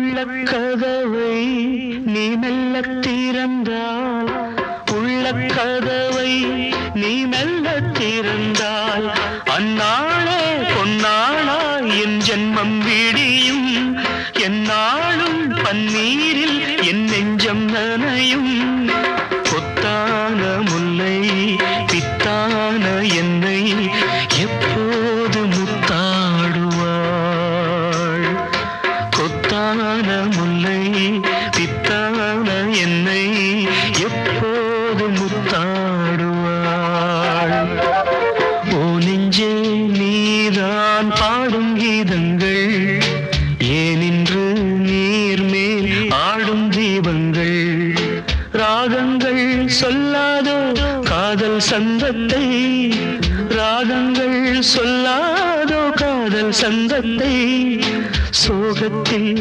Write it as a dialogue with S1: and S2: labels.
S1: உள்ளக்கதவை நீ மெல்லத் திறந்தால், உள்ளக்கதவை நீ மெல்லத் திறந்தால், அந்நாளே பொன்னாளா என் ஜென்மம் விடியும். எந்நாளும் பன்னீரில் என் நெஞ்சம் நனையும். கொத்தான முல்லை பித்தான என்னை எப்போது முத்தாடுவாள்? கொத்தான முல்லை பித்தான என்னை எப்போது முத்தாடுவாள்? ஓ நெஞ்சே நீதான் பாடும் கீதங்கள், ஏனின்று நீர்மேல் ஆடும் தீபங்கள். ராகங்கள் சொல்லாதோ காதல் சந்தத்தை, ராகங்கள் சொல்லாதோ காதல் சந்தத்தை. சோகத்தில்